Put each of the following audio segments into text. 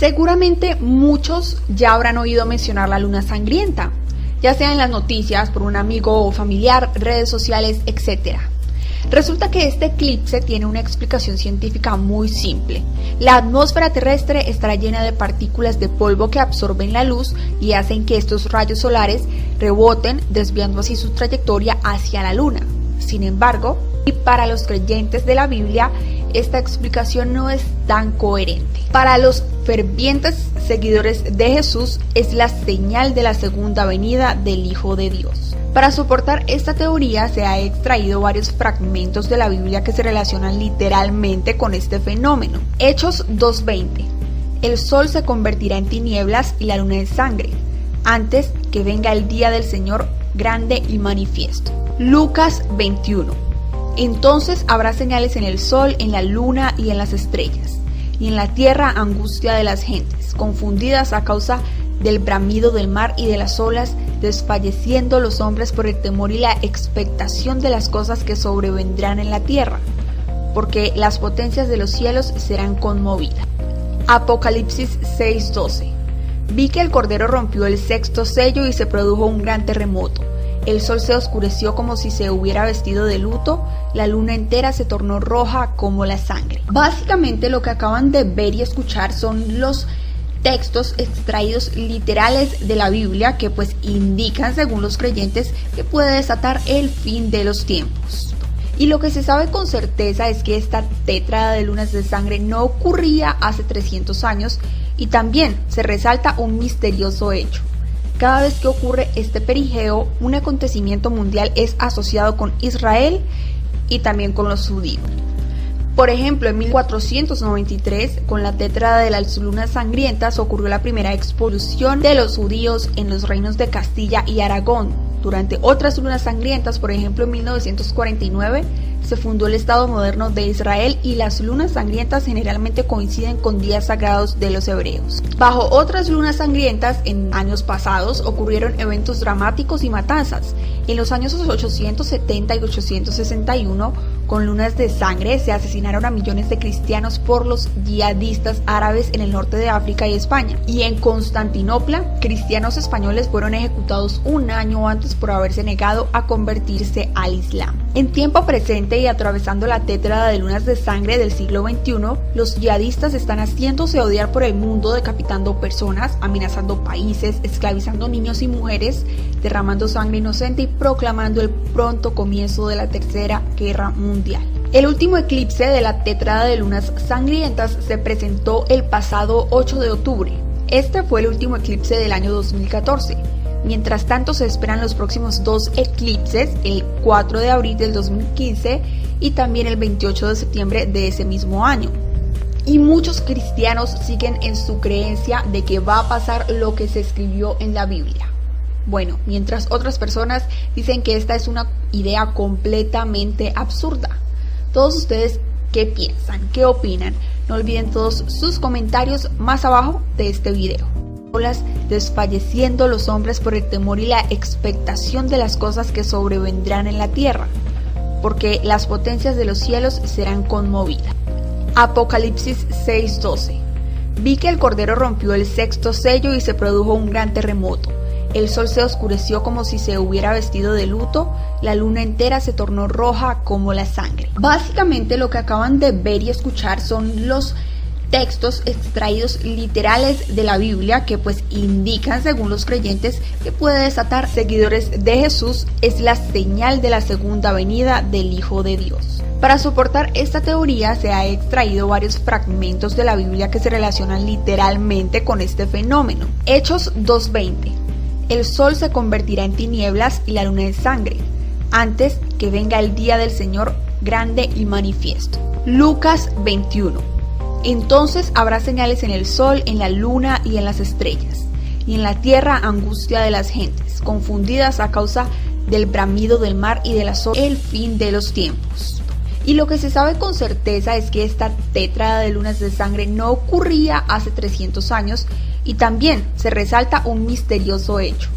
Seguramente muchos ya habrán oído mencionar la luna sangrienta, ya sea en las noticias, por un amigo o familiar, redes sociales, etc. Resulta que este eclipse tiene una explicación científica muy simple. La atmósfera terrestre estará llena de partículas de polvo que absorben la luz y hacen que estos rayos solares reboten, desviando así su trayectoria hacia la luna. Sin embargo, y para los creyentes de la Biblia, esta explicación no es tan coherente. Para los fervientes seguidores de Jesús, es la señal de la segunda venida del Hijo de Dios. Para soportar esta teoría se ha extraído varios fragmentos de la Biblia que se relacionan literalmente con este fenómeno. Hechos 2:20. El sol se convertirá en tinieblas y la luna en sangre, antes que venga el día del Señor grande y manifiesto. Lucas 21. Entonces habrá señales en el sol, en la luna y en las estrellas, y en la tierra angustia de las gentes, confundidas a causa del bramido del mar y de las olas, desfalleciendo los hombres por el temor y la expectación de las cosas que sobrevendrán en la tierra, porque las potencias de los cielos serán conmovidas. Apocalipsis 6:12. Vi que el Cordero rompió el sexto sello y se produjo un gran terremoto. El sol se oscureció como si se hubiera vestido de luto, la luna entera se tornó roja como la sangre. Básicamente lo que acaban de ver y escuchar son los textos extraídos literales de la Biblia que pues indican, según los creyentes, que puede desatar el fin de los tiempos. Y lo que se sabe con certeza es que esta tétrada de lunas de sangre no ocurría hace 300 años y también se resalta un misterioso hecho. Cada vez que ocurre este perigeo, un acontecimiento mundial es asociado con Israel y también con los judíos. Por ejemplo, en 1493, con la tétrada de las lunas sangrientas, ocurrió la primera expulsión de los judíos en los reinos de Castilla y Aragón. Durante otras lunas sangrientas, por ejemplo en 1949, se fundó el Estado moderno de Israel y las lunas sangrientas generalmente coinciden con días sagrados de los hebreos. Bajo otras lunas sangrientas, en años pasados, ocurrieron eventos dramáticos y matanzas. En los años 870 y 861, con lunas de sangre, se asesinaron a millones de cristianos por los yihadistas árabes en el norte de África y España. Y en Constantinopla, cristianos españoles fueron ejecutados un año antes por haberse negado a convertirse al Islam. En tiempo presente y atravesando la tétrada de lunas de sangre del siglo XXI, los yihadistas están haciéndose odiar por el mundo, decapitando personas, amenazando países, esclavizando niños y mujeres, derramando sangre inocente y proclamando el pronto comienzo de la Tercera Guerra Mundial. El último eclipse de la tétrada de lunas sangrientas se presentó el pasado 8 de octubre. Este fue el último eclipse del año 2014. Mientras tanto, se esperan los próximos dos eclipses, el 4 de abril del 2015 y también el 28 de septiembre de ese mismo año. Y muchos cristianos siguen en su creencia de que va a pasar lo que se escribió en la Biblia. Bueno, mientras otras personas dicen que esta es una idea completamente absurda. ¿Todos ustedes qué piensan? ¿Qué opinan? No olviden todos sus comentarios más abajo de este video. Desfalleciendo los hombres por el temor y la expectación de las cosas que sobrevendrán en la tierra, porque las potencias de los cielos serán conmovidas. Apocalipsis 6:12. Vi que el Cordero rompió el sexto sello y se produjo un gran terremoto. El sol se oscureció como si se hubiera vestido de luto, la luna entera se tornó roja como la sangre. Básicamente lo que acaban de ver y escuchar son los textos extraídos literales de la Biblia que pues indican, según los creyentes, que puede desatar seguidores de Jesús, es la señal de la segunda venida del Hijo de Dios. Para soportar esta teoría se ha extraído varios fragmentos de la Biblia que se relacionan literalmente con este fenómeno. Hechos 2:20. El sol se convertirá en tinieblas y la luna en sangre, antes que venga el día del Señor grande y manifiesto. Lucas 21. Entonces habrá señales en el sol, en la luna y en las estrellas, y en la tierra angustia de las gentes, confundidas a causa del bramido del mar y de las olas, el fin de los tiempos. Y lo que se sabe con certeza es que esta tétrada de lunas de sangre no ocurría hace 300 años y también se resalta un misterioso hecho.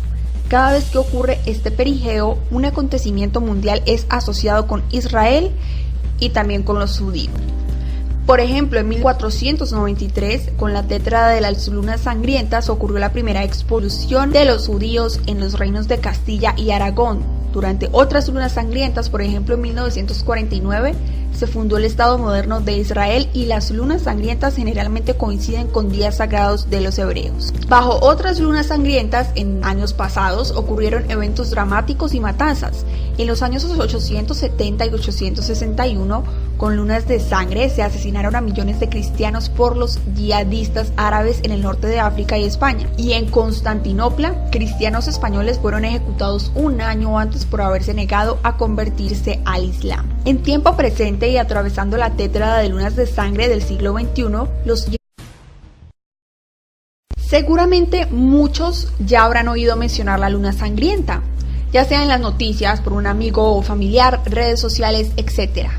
Cada vez que ocurre este perigeo, un acontecimiento mundial es asociado con Israel y también con los judíos. Por ejemplo, en 1493, con la Tétrada de las Lunas Sangrientas, ocurrió la primera expulsión de los judíos en los reinos de Castilla y Aragón. Durante otras lunas sangrientas, por ejemplo, en 1949, se fundó el Estado moderno de Israel y las lunas sangrientas generalmente coinciden con días sagrados de los hebreos. Bajo otras lunas sangrientas, en años pasados, ocurrieron eventos dramáticos y matanzas. En los años 870 y 861, con lunas de sangre, se asesinaron a millones de cristianos por los yihadistas árabes en el norte de África y España. Y en Constantinopla, cristianos españoles fueron ejecutados un año antes por haberse negado a convertirse al Islam. En tiempo presente y atravesando la tétrada de lunas de sangre del siglo XXI, seguramente muchos ya habrán oído mencionar la luna sangrienta, ya sea en las noticias, por un amigo o familiar, redes sociales, etc.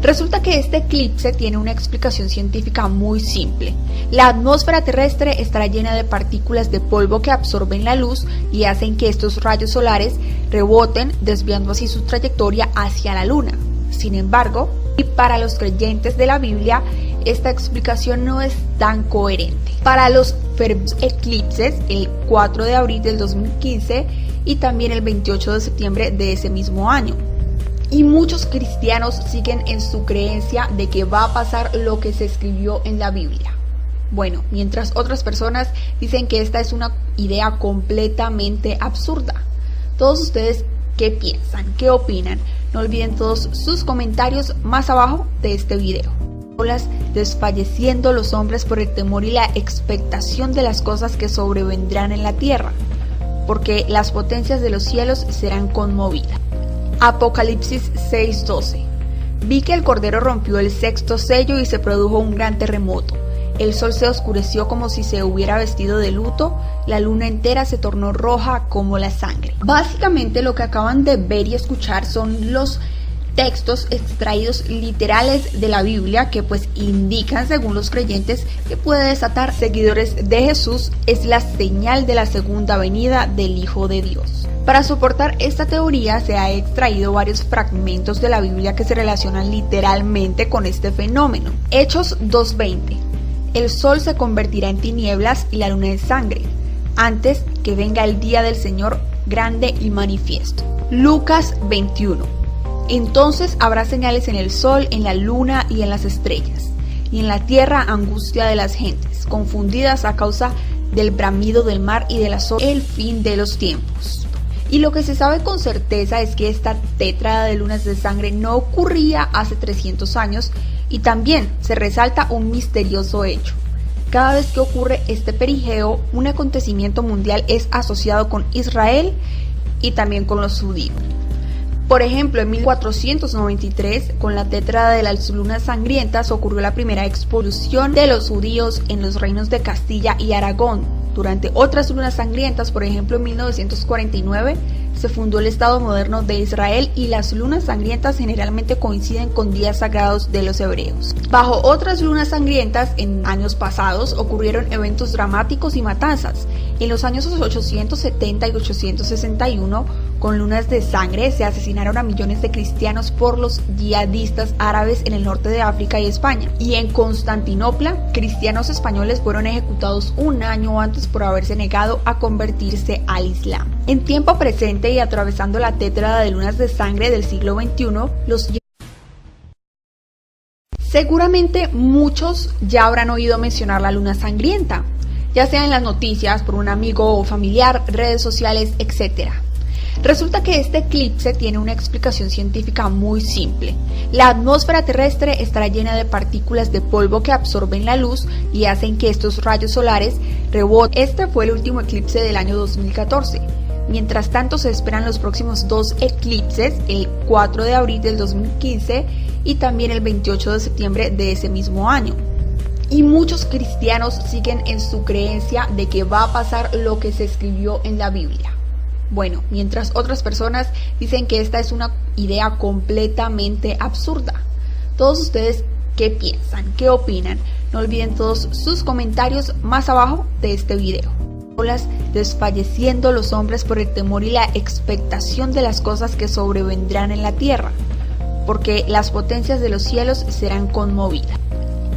Resulta que este eclipse tiene una explicación científica muy simple. La atmósfera terrestre estará llena de partículas de polvo que absorben la luz y hacen que estos rayos solares reboten, desviando así su trayectoria hacia la luna. Sin embargo, y para los creyentes de la Biblia, esta explicación no es tan coherente. Para los eclipses, el 4 de abril del 2015 y también el 28 de septiembre de ese mismo año. Y muchos cristianos siguen en su creencia de que va a pasar lo que se escribió en la Biblia. Bueno, mientras otras personas dicen que esta es una idea completamente absurda. Todos ustedes, ¿qué piensan? ¿Qué opinan? No olviden todos sus comentarios más abajo de este video. Desfalleciendo los hombres por el temor y la expectación de las cosas que sobrevendrán en la tierra, porque las potencias de los cielos serán conmovidas. Apocalipsis 6:12. Vi que el Cordero rompió el sexto sello y se produjo un gran terremoto. El sol se oscureció como si se hubiera vestido de luto, la luna entera se tornó roja como la sangre. Básicamente lo que acaban de ver y escuchar son los textos extraídos literales de la Biblia que pues indican, según los creyentes, que puede desatar seguidores de Jesús, es la señal de la segunda venida del Hijo de Dios. Para soportar esta teoría se ha extraído varios fragmentos de la Biblia que se relacionan literalmente con este fenómeno. Hechos 2:20. El sol se convertirá en tinieblas y la luna en sangre, antes que venga el día del Señor grande y manifiesto. Lucas 21. Entonces habrá señales en el sol, en la luna y en las estrellas, y en la tierra angustia de las gentes, confundidas a causa del bramido del mar y del azote, el fin de los tiempos. Y lo que se sabe con certeza es que esta tétrada de lunas de sangre no ocurría hace 300 años y también se resalta un misterioso hecho. Cada vez que ocurre este perigeo, un acontecimiento mundial es asociado con Israel y también con los judíos. Por ejemplo, en 1493, con la Tétrada de las Lunas Sangrientas, ocurrió la primera expulsión de los judíos en los reinos de Castilla y Aragón. Durante otras lunas sangrientas, por ejemplo, en 1949, se fundó el Estado moderno de Israel y las lunas sangrientas generalmente coinciden con días sagrados de los hebreos. Bajo otras lunas sangrientas, en años pasados, ocurrieron eventos dramáticos y matanzas. En los años 870 y 861, con lunas de sangre, se asesinaron a millones de cristianos por los yihadistas árabes en el norte de África y España. Y en Constantinopla, cristianos españoles fueron ejecutados un año antes por haberse negado a convertirse al Islam. En tiempo presente y atravesando la tétrada de lunas de sangre del siglo XXI, seguramente muchos ya habrán oído mencionar la luna sangrienta, ya sea en las noticias, por un amigo o familiar, redes sociales, etc. Resulta que este eclipse tiene una explicación científica muy simple. La atmósfera terrestre estará llena de partículas de polvo que absorben la luz y hacen que estos rayos solares reboten. Este fue el último eclipse del año 2014. Mientras tanto, se esperan los próximos dos eclipses, el 4 de abril del 2015 y también el 28 de septiembre de ese mismo año. Y muchos cristianos siguen en su creencia de que va a pasar lo que se escribió en la Biblia. Bueno, mientras otras personas dicen que esta es una idea completamente absurda. Todos ustedes, ¿qué piensan? ¿Qué opinan? No olviden todos sus comentarios más abajo de este video. Desfalleciendo los hombres por el temor y la expectación de las cosas que sobrevendrán en la tierra, porque las potencias de los cielos serán conmovidas.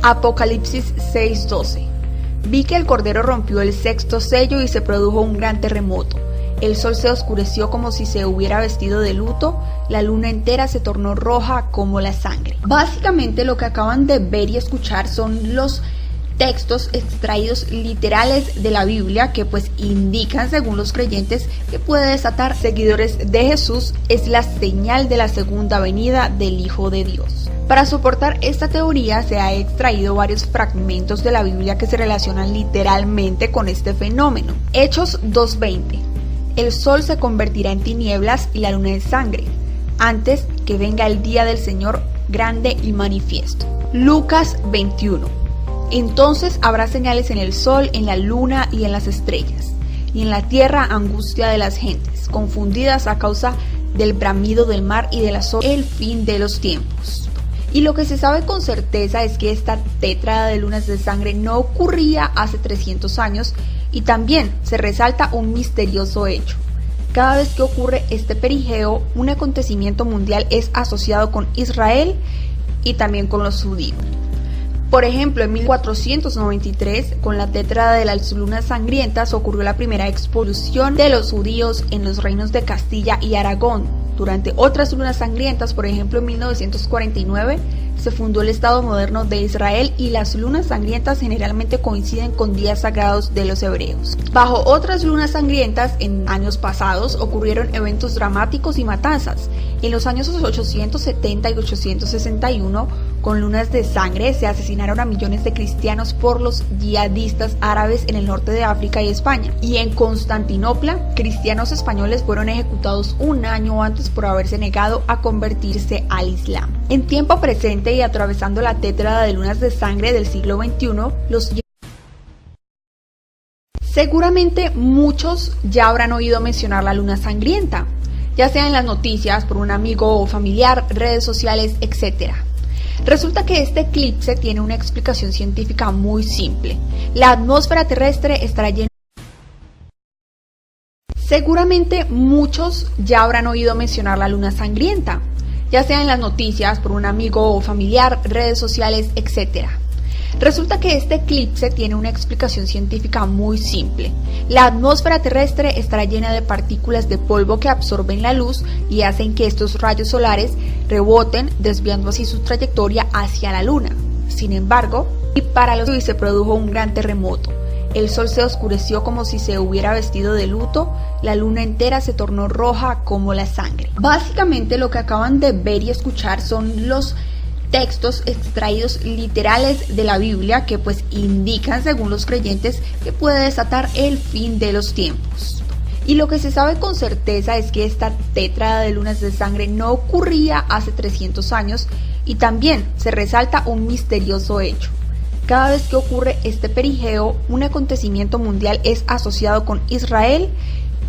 Apocalipsis 6:12. Vi que el Cordero rompió el sexto sello y se produjo un gran terremoto. El sol se oscureció como si se hubiera vestido de luto, la luna entera se tornó roja como la sangre. Básicamente lo que acaban de ver y escuchar son los textos extraídos literales de la Biblia que pues indican, según los creyentes, que puede desatar seguidores de Jesús. Es la señal de la segunda venida del Hijo de Dios. Para soportar esta teoría se ha extraído varios fragmentos de la Biblia que se relacionan literalmente con este fenómeno. Hechos 2:20. El sol se convertirá en tinieblas y la luna en sangre, antes que venga el día del Señor grande y manifiesto. Lucas 21. Entonces habrá señales en el sol, en la luna y en las estrellas, y en la tierra angustia de las gentes, confundidas a causa del bramido del mar y de las olas, el fin de los tiempos. Y lo que se sabe con certeza es que esta tétrada de lunas de sangre no ocurría hace 300 años, y también se resalta un misterioso hecho. Cada vez que ocurre este perigeo, un acontecimiento mundial es asociado con Israel y también con los judíos. Por ejemplo, en 1493, con la tétrada de las lunas sangrientas, ocurrió la primera expulsión de los judíos en los reinos de Castilla y Aragón. Durante otras lunas sangrientas, por ejemplo en 1949, se fundó el Estado moderno de Israel, y las lunas sangrientas generalmente coinciden con días sagrados de los hebreos. Bajo otras lunas sangrientas, en años pasados, ocurrieron eventos dramáticos y matanzas. En los años 870 y 861, con lunas de sangre, se asesinaron a millones de cristianos por los yihadistas árabes en el norte de África y España. Y en Constantinopla, cristianos españoles fueron ejecutados un año antes por haberse negado a convertirse al Islam. En tiempo presente y atravesando la tétrada de lunas de sangre del siglo XXI, seguramente muchos ya habrán oído mencionar la luna sangrienta, ya sea en las noticias, por un amigo o familiar, redes sociales, etc. Resulta que este eclipse tiene una explicación científica muy simple. La atmósfera terrestre estará llena. Seguramente muchos ya habrán oído mencionar la luna sangrienta, ya sea en las noticias, por un amigo o familiar, redes sociales, etc. Resulta que este eclipse tiene una explicación científica muy simple. La atmósfera terrestre estará llena de partículas de polvo que absorben la luz y hacen que estos rayos solares reboten, desviando así su trayectoria hacia la luna. Sin embargo, se produjo un gran terremoto. El sol se oscureció como si se hubiera vestido de luto, la luna entera se tornó roja como la sangre. Básicamente lo que acaban de ver y escuchar son los textos extraídos literales de la Biblia que pues indican, según los creyentes, que puede desatar el fin de los tiempos. Y lo que se sabe con certeza es que esta tétrada de lunas de sangre no ocurría hace 300 años, y también se resalta un misterioso hecho. Cada vez que ocurre este perigeo, un acontecimiento mundial es asociado con Israel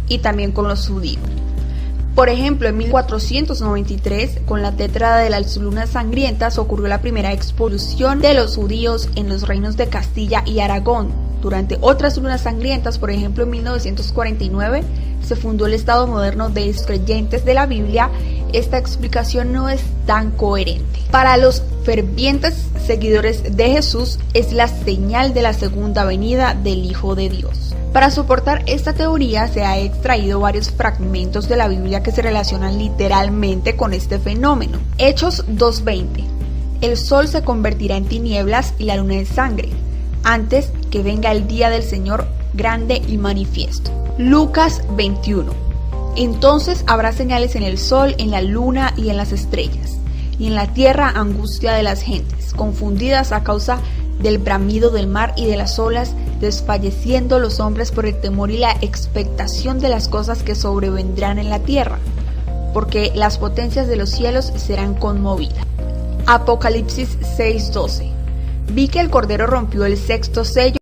y también con los judíos. Por ejemplo, en 1493, con la tétrada de las lunas sangrientas, ocurrió la primera expulsión de los judíos en los reinos de Castilla y Aragón. Durante otras lunas sangrientas, por ejemplo en 1949, se fundó el Estado moderno de los creyentes de la Biblia. Esta explicación no es tan coherente. Para los fervientes seguidores de Jesús, es la señal de la segunda venida del Hijo de Dios. Para soportar esta teoría se ha extraído varios fragmentos de la Biblia que se relacionan literalmente con este fenómeno. Hechos 2:20. El sol se convertirá en tinieblas y la luna en sangre, antes que venga el día del Señor grande y manifiesto. Lucas 21. Entonces habrá señales en el sol, en la luna y en las estrellas, y en la tierra angustia de las gentes, confundidas a causa del bramido del mar y de las olas, desfalleciendo los hombres por el temor y la expectación de las cosas que sobrevendrán en la tierra, porque las potencias de los cielos serán conmovidas. Apocalipsis 6:12. Vi que el Cordero rompió el sexto sello